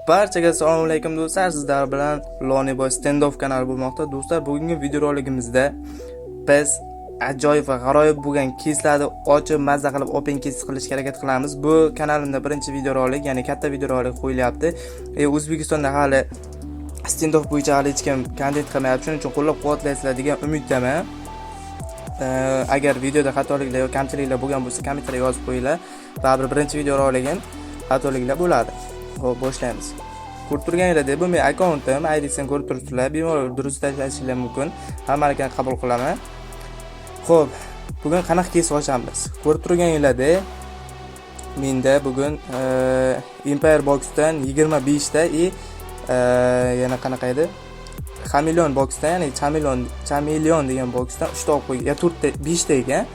Barchaga assalomu alaykum do'stlar, sizlar bilan Loniboy Standoff kanali bo'lmoqda. Do'stlar, bugungi videoroligimizda biz ajoyib va g'aroyib bo'lgan keyslarni ochib mazza qilib open keys qilishga harakat qilamiz. Bu kanalimda birinchi videorolik, ya'ni katta videorolik qo'yilyapti. O'zbekistonda hali Standoff bo'yicha hali hech kim kontent qilmayapti. Shuning uchun qo'llab-quvvatlaysizlar degan umiddaman. Agar videoda xatoliklar yoki kamchiliklar bo'lgan bo'lsa, kommentariyga yozib qo'yinglar. Baribir birinchi videoroligim xatoliklar bo'ladi. Xo'p, boshlaymiz. Ko'rib turganinglardek, bu men akkauntim, ID'sini ko'rib turibsizlar. Bemalol durust tashlashingiz mumkin. Hammalikni qabul qilaman. Xo'p, bugun qanaqa keys ochamiz? Ko'rib turganinglardek, menda bugun Empire Box'dan 25 ta yana qanaqa edi? Chameleon Box'dan, ya'ni Chameleon degan box'dan 3 ta olib qo'ygan, 4 ta, 5 ta ekan.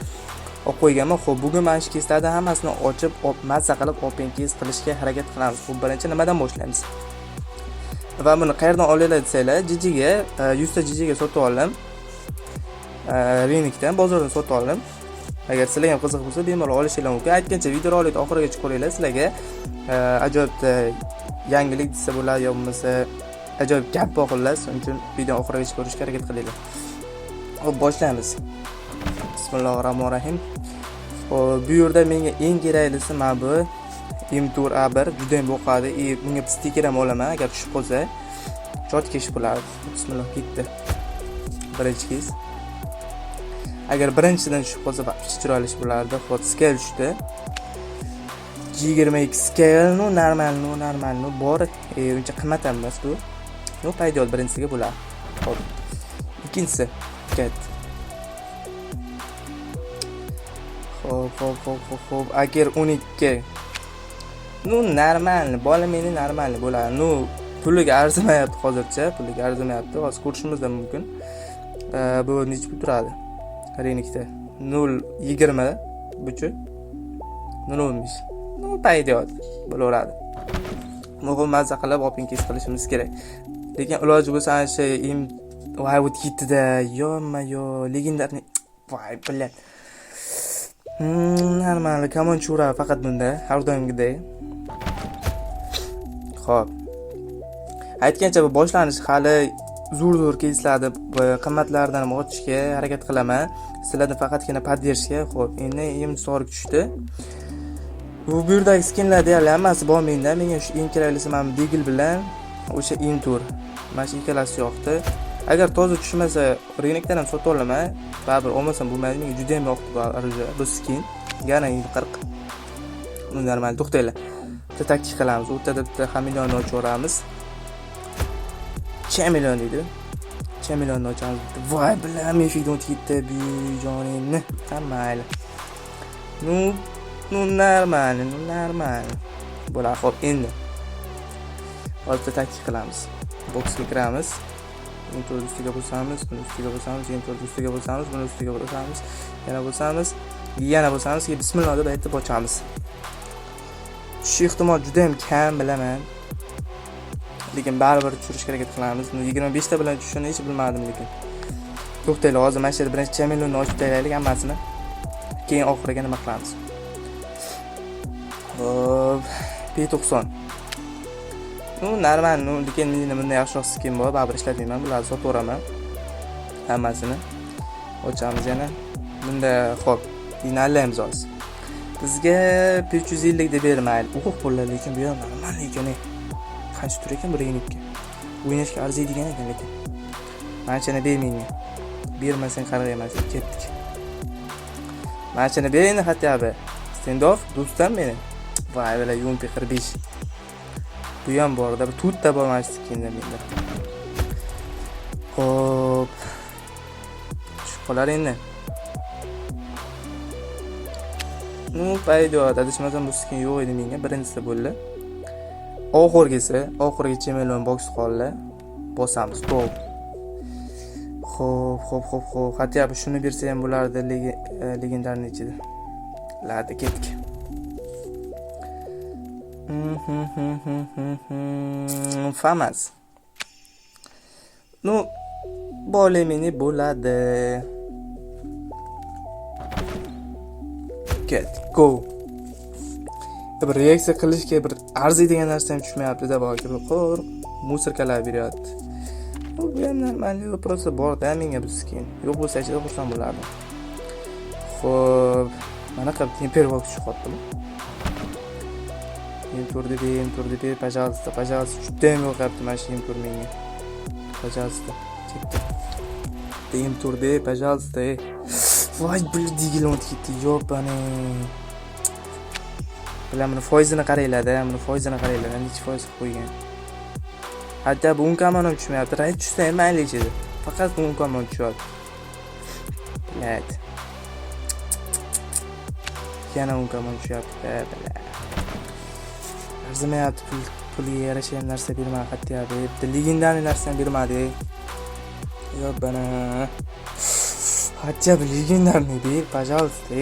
Olib qo'yganman. Xo'p, bugun mana shu keyslarni hammasini ochib, mazza qilib open keys qilishga harakat qilamiz. Xo'p, birinchi nimadan boshlaymiz? Va buni qayerdan olinglar desanglar, jijiga 100 ta jijiga sotib oldim. Renikdan, bozordan sotib oldim. Agar sizlar ham qiziq bo'lsa, bemalol olishingiz mumkin. Aytgancha videorolikni oxirigacha ko'ringlar. Sizlarga ajoyib yangilik desa bo'ladi, yo bo'lmasa ajoyib gap bor xullas. Shuning uchun videoni oxirigacha ko'rishga harakat qilinglar. Xo'p, boshlaymiz. Bismillahirrohmanirrohim. Bu yerda menga eng keraklisi mana bu M-Tour A1 juda ham yoqadi. Bunga stiker ham olaman, agar tushib qolsa chotga ish bo'ladi. Bismillah, ketdi. Birinchi keys. Agar birinchidan tushib qolsa, chiroyli ish bo'lardi. Hop, scale tushdi. G22 scale, normal, bor. Uncha qimmat emas bu. Paydo birinchisiga bo'ladi. Hop. Ikkinchisi ket. Xo'p, agar 12. Normal, bola meni normal bo'ladi. Puliga arzimayapti hozircha, Hozir ko'rishimiz ham mumkin. Bu necha pul turadi? Renikda 0.20 buchi 0.15. Paydo bo'laveradi. Muhim mazza qilib open keys qilishimiz kerak. Lekin iloji bo'lsa ana shu voy o'tib ketdi-da. Yo, legendarni voy bilan. Normal, kamon chura faqat bunda har doimgidek. Xo'p. Aytgancha bu boshlanish hali zo'r keyslarni qimmatlardan ochishga harakat qilaman. Sizlarni faqatgina podderishga. Xo'p, endi 20 so'rik tushdi. Bu yerdagi skinlar deyarli hammasi bor menda. Menga shu eng keraklisi mana Degil bilan o'sha M-Tour. Mana shu ikkalasi yoqdi. Agar toza tushmasa, Renikdan ham sotib olaman. Baribir olmasam bo'lmaydi. Menga juda ham yoqdi bu skin. Yana 40. Normal, to'xtanglar. Bitta taktik qilamiz. O'rtada bitta Chameleonni ochib yuboramiz. Chameleon deydi. Chameleonni ochamiz. Voy, bilan mefikdan o'tib ketdi bu joningni. Mayli. Normal. Bo'ladi. Xo'p, endi bitta taktik qilamiz. Boxga kiramiz. Enter ustiga bosamiz, buni ustiga bosamiz, enter ustiga bosamiz, buni ustiga bosamiz, yana bosamiz, bismillah deb aytib ochamiz. Shu ehtimol juda ham kam bilaman. Lekin baribir tushirishga harakat qilamiz. 25 ta bilan tushishini hech bilmadim lekin. To'xtaylik, hozir mana shu yerda birinchi Chameleonni ochib tayyorlaylik hammasini. Keyin oxiriga nima qilamiz? P90. Normal, lekin menda bunday yaxshiroq skin bor, baribir ishlatmayman. Bularni sotaveraman. Hammasini ochamiz yana. Bunda xo'p, finallaymiz hozir. Bizga 550 deb bermaydi. Pullar lekin bu ham normal ekan. Qancha tur ekan bu renikka? O'ynashga arziydigan ekan lekin. Manchani bermayman. Bermasang qarayman, ketdik. Manchani ber endi xatyabi. Standoff do'stim meni. Voy, bala UMP45. Bu ham borda, bir to'rtta bor mana shu skinda menda. Xo'p. Shu qolar endi. Paydo, adashmasam bu skin yo'q edi menga, birinchisi bo'ldi. Oxirgi Chameleon box qoldi. Bosamiz, to'p. Xo'p. Hatto shuni bersa ham bo'lardi, legendarni ichida. Ladi ketdik. Famas. Bola meni bo'ladi. Get go. bir reaksiya qilishga bir arziydigan narsa ham tushmayapti-da, balki bir qo'r musirkalar beryapti. Bu ham normalniy просто bor-da menga bizkin. Yo'q bo'lsa ichida xursand bo'lardim. Xo'p, mana qilib tempervok tushib qoldi. Им турди, пожалуйста, juda ham yoqyapti mana shu tur menga. Пожалуйста, chekdi. Им турdi, пожалуйста. Voy, bir digilon ketdi, yopani. Bular buni foizini qaranglar-da, buni foizini qaranglar, necha foiz qo'ygan. Hatto bu unkamon ham tushmayapti, ray tushsa ham mayli edi. Faqat bu unkamon tushyapti. Bilat. Yana unkamon tushyapti, bilat. Arzimayapti, pulga yarasha ham narsa bermadi, hatto bitta legendariy narsa ham bermadi. Yo'q bana. Hatto bir legendarniy ber, пожалуйста.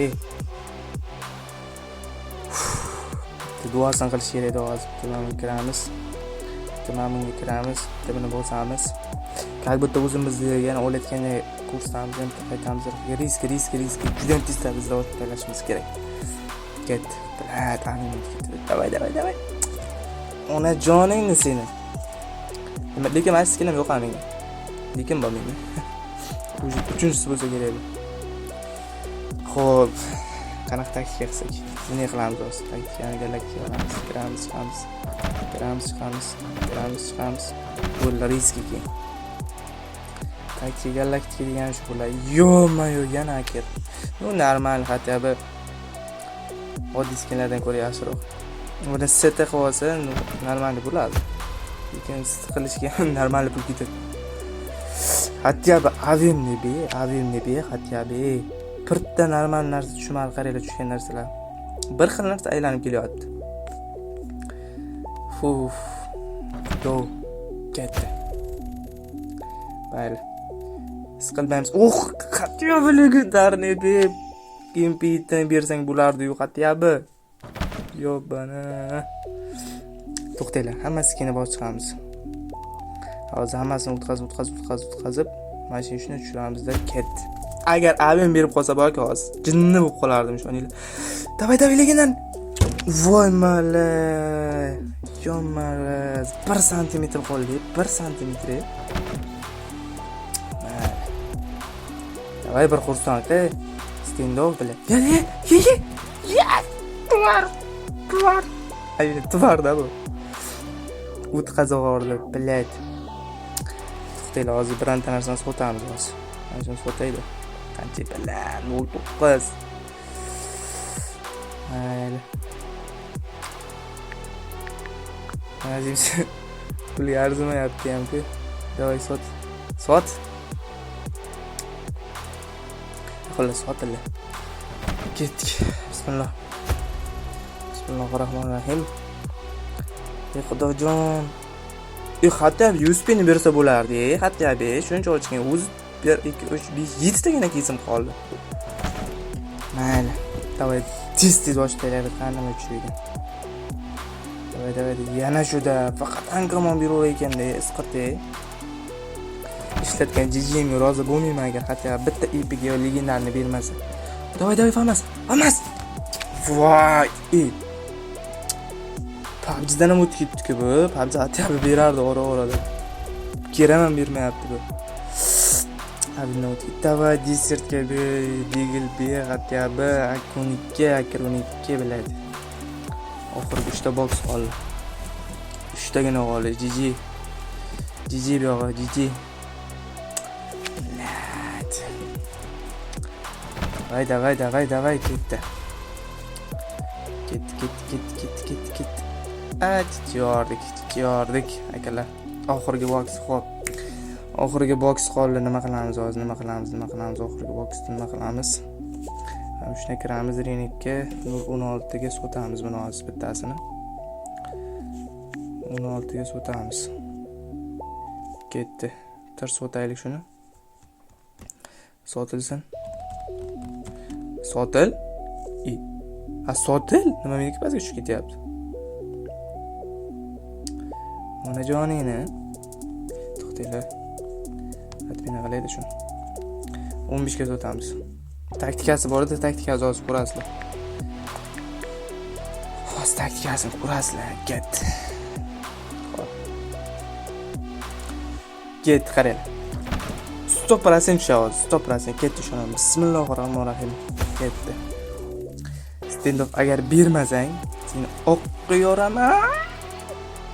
Duosini qilish kerak edi hozir. Tamomga kiramiz. Buni bosamiz. Как будто o'zimizni yana o'layotganda kursamiz ham qaytamiz. Risk. Juda ham tezda biz zavod tanlashimiz kerak. Ket. Bilat, amin. Давай. Ona joningni seni. Lekin men skinam yo'q menga. Lekin bor menga. Uchinchisi bo'lsa kerak. Xo'p. Qanaqa taktika qilsak? Nima qilamiz hozir? Taktikani kiramiz, chiqamiz. Bo'lar riski keyin. Taktika galaktika degan shu bo'lar. Yo'q, yana akir. Bu normal, hatto bir oddiy skinlardan ko'ra yaxshiroq. Buni seta qilib olsa, normal bo'ladi. Lekin set qilishga ham normal pul ketadi. Hatto bir avimni be, hatto be. Pirtda normal narsa tushmadi, qaranglar tushgan narsalar. Bir xil narsa aylanib kelyapti. Uf. Do. Ketdi. Bayli. Siqilmaymiz. Qattiq legendarni deb impitni bersang bo'lardi-yu, qattiq. Yo'q bana. To'xtanglar, hammasini bosib chiqamiz. Hozir hammasini o'tkazib, mashinani tushiramiz-da, ketdi. Agar abim berib qolsa balki hozir jinni bo'lib qolardim shuninglar. Davay legendan. Voy mala. Yo'maraz. 1 santimetr qoldi, 1 santimetr. Davay bir xursandda. Stendov bilan. Ya. Tuvar. Ayni tuvarda bu. O'tkazib bilat. To'xtaylar, hozir bironta narsani sotamiz hozir. Mana shuni sotaydi. Qancha bilan 09. Mayli. Hozir pul arzimayapti ham-ku. Davay sot. Xo'las, sotildi. Ketdik. Bismillahirrohmanirrohim. Ey xudojon. Hatto 100 peni bersa bo'lardi. Hatto shuncha ochgan. O'zi 1 2 3 5 7 tagina kesim qoldi. Mayli. Davay tez boshlaylik, qanday tushaydi. Davay yana shuda faqat ankamon beraver ekanda, isqirtay. Ishlatgan jijim rozi bo'lmayman agar hatto bitta epiga yo legendarni bermasa. Davay famas. Voy. PUBG'dan ham o'tib ketdi-ku bu. PUBG hatto berardi ora-orada. Keraman bermayapti bu. Abindan o'tib ketdi. Davay desertga Digil B hatto Akronikka biladi. Oxirgi 3 ta box qoldi. 3 tagina qoldi. GG buyog'i, GG. Davay ketdi. Ket. Yordik akalar. Oxirgi box xo'p. Oxirgi box qoldi. Nima qilamiz hozir? Oxirgi boxni nima qilamiz? Shuna kiramiz Renikka 16 ga sotamiz buni hozir bittasini. 16 ga sotamiz. Ketdi. Sotaylik shuni. Sotilsin. Sotil. Sotil? Nima meniki pastga tushib ketyapti? Mana joningni. To'xtanglar. Admina qilaydi shuni. 15 ga sotamiz. Taktikasi bor edi, taktikasi hozir ko'rasizlar. hozir taktikasini ko'rasizlar. Get qaranglar. 100% tushadi, 100% ketdi ishonaman. Bismillahirrohmanirrohim. Ketdi. Standoff agar bermasang, seni o'qqa yoraman.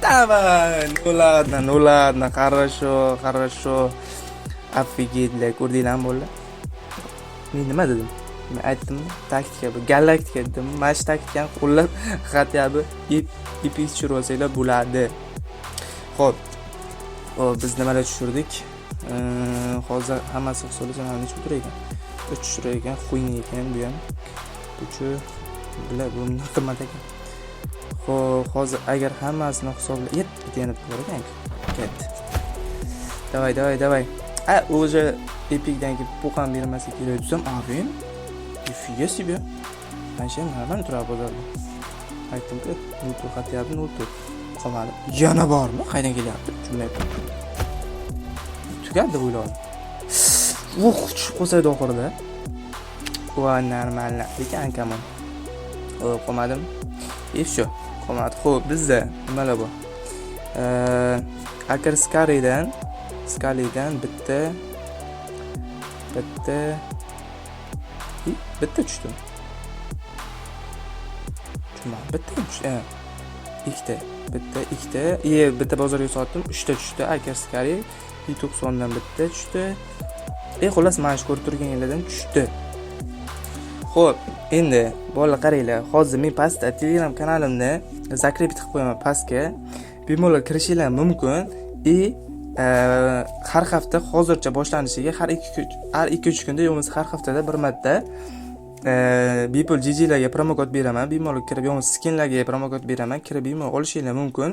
Давай, ну ладно, хорошо. Офигетли, ko'rdinglarmi bolalar? Men nima dedim? Men aytdim, taktika bu, galaktika dedim. Mana shu taktikani qo'llab, хотя бы ipik tushirib olsanglar bo'ladi. Xo'p. Biz nimalar tushirdik? Hozir hammasi hisoblasam necha o'tirar ekan? 3 tushir ekan, qo'ying ekan bu ham. Bu qimmat ekan. Xo'p, hozir agar hammasini hisoblab, bitta yana bor ekan. Ketdi. Давай. Уже epikdan kelib puqan bermasa kerak desam, avin. Нифига себе. Mana nima turadi bozorda? Aytdim-ku, nutq xatyapti, nutq. Qolmadi. Yana bormi? Qaydan kelyapti? Tushunmayapman. Tugadi o'yladim. Tushib qolsaydi oxirida. Va normalna ekan kamon. Qolmadim. Все. Qolmadi. Xo'p, bizda nimalar bor? Agar Skalidan bitta tushdi. Bitta tushdi. Ikkita. Bitta bozorga sotdim, 3 ta tushdi. Agar Skali 90 dan bitta tushdi. Xullas, mana shu ko'rib turganinglardan tushdi. Xo'p, endi bolalar qaranglar. Hozir men pastda Telegram kanalimni zakrepit qilib qo'yaman pastga. Bemalol kirishinglar mumkin. Har hafta hozircha boshlanishiga har 2-3 kunda yo'qsa har haftada bir marta bepul GGlarga promokod beraman. Bemalol kirib yo'qsa skinlarga promokod beraman. Kirib bemalol olishinglar mumkin.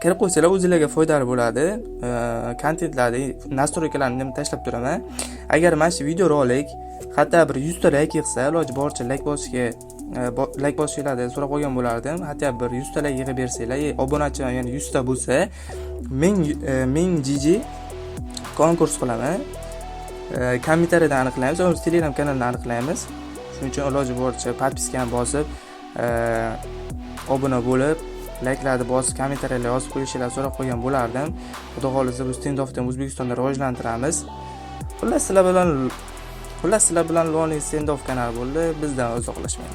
Kirib qo'ysanglar o'zingizlarga foydali bo'ladi. Kontentlarni, nastroykalarni ham tashlab turaman. Agar mana shu video rolik hatto bir 100 ta like yig'sa, iloji boricha like bosishinglarni so'rab qolgan bo'lardim. Hatto bir 100 ta like yig'ib bersanglar, obunachi yana 100 ta bo'lsa, men GG konkurs qilaman. Kommentariyada aniqlaymiz, o'z Telegram kanalini aniqlaymiz. Shuning uchun iloji boricha podpiskani bosib, obuna bo'lib, like'larni bosib, kommentariyalar yozib qo'yishinglarni so'rab qolgan bo'lardim. Xudo xolisa biz Standoffni O'zbekistonda rivojlantiramiz. Xullas sizlar bilan Loni Standoff kanali bo'ldi. Bizdan uzoqlashmang.